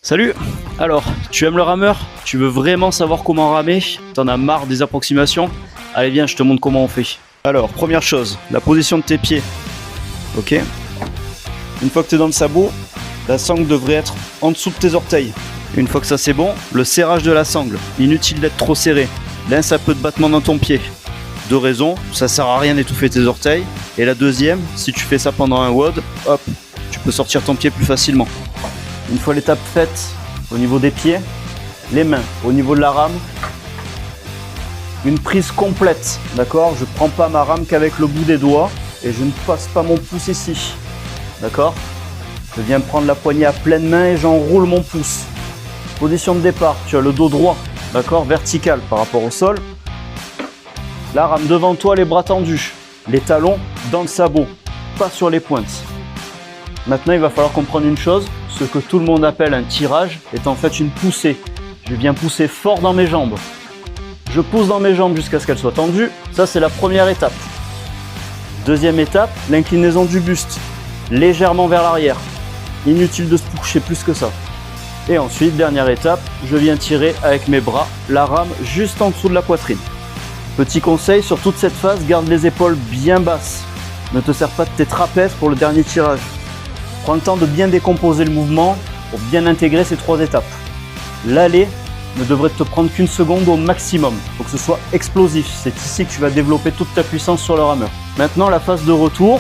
Salut! Alors, tu aimes le rameur? Tu veux vraiment savoir comment ramer? T'en as marre des approximations? Allez viens, je te montre comment on fait. Alors, première chose, la position de tes pieds. Ok? Une fois que tu es dans le sabot, la sangle devrait être en dessous de tes orteils. Une fois que ça c'est bon, le serrage de la sangle. Inutile d'être trop serré. Laisse un peu de battement dans ton pied. Deux raisons, ça sert à rien d'étouffer tes orteils. Et la deuxième, si tu fais ça pendant un WOD, hop, tu peux sortir ton pied plus facilement. Une fois l'étape faite au niveau des pieds, les mains au niveau de la rame, une prise complète, d'accord? Je ne prends pas ma rame qu'avec le bout des doigts et je ne passe pas mon pouce ici, d'accord? Je viens prendre la poignée à pleine main et j'enroule mon pouce. Position de départ, tu as le dos droit, d'accord? Vertical par rapport au sol. La rame devant toi, les bras tendus, les talons dans le sabot, pas sur les pointes. Maintenant, il va falloir comprendre une chose, ce que tout le monde appelle un tirage est en fait une poussée. Je viens pousser fort dans mes jambes. Je pousse dans mes jambes jusqu'à ce qu'elles soient tendues. Ça, c'est la première étape. Deuxième étape, l'inclinaison du buste, légèrement vers l'arrière. Inutile de se coucher plus que ça. Et ensuite, dernière étape, je viens tirer avec mes bras la rame juste en dessous de la poitrine. Petit conseil, sur toute cette phase, garde les épaules bien basses. Ne te sers pas de tes trapèzes pour le dernier tirage. Prends le temps de bien décomposer le mouvement pour bien intégrer ces trois étapes. L'aller ne devrait te prendre qu'une seconde au maximum. Il faut que ce soit explosif. C'est ici que tu vas développer toute ta puissance sur le rameur. Maintenant, la phase de retour,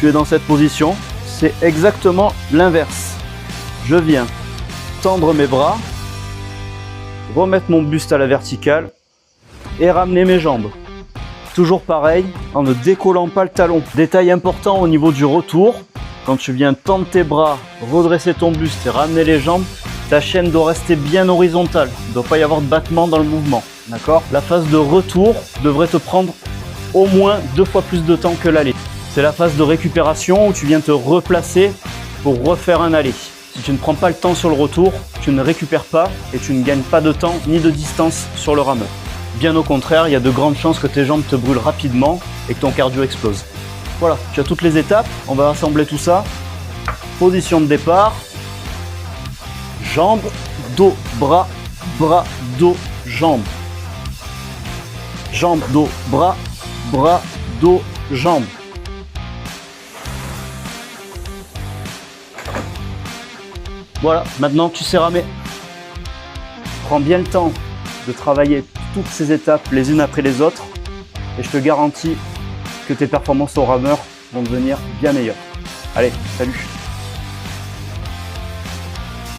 tu es dans cette position. C'est exactement l'inverse. Je viens tendre mes bras, remettre mon buste à la verticale et ramener mes jambes. Toujours pareil, en ne décollant pas le talon. Détail important au niveau du retour. Quand tu viens tendre tes bras, redresser ton buste et ramener les jambes, ta chaîne doit rester bien horizontale. Il ne doit pas y avoir de battement dans le mouvement. D'accord? La phase de retour devrait te prendre au moins 2 fois plus de temps que l'aller. C'est la phase de récupération où tu viens te replacer pour refaire un aller. Si tu ne prends pas le temps sur le retour, tu ne récupères pas et tu ne gagnes pas de temps ni de distance sur le rameur. Bien au contraire, il y a de grandes chances que tes jambes te brûlent rapidement et que ton cardio explose. Voilà, tu as toutes les étapes, on va assembler tout ça. Position de départ, jambes, dos, bras, bras, dos, jambes. Jambes, dos, bras, dos, jambes. Voilà, maintenant tu sais ramer. Prends bien le temps de travailler toutes ces étapes les unes après les autres et je te garantis que tes performances au rameur vont devenir bien meilleures. Allez, salut!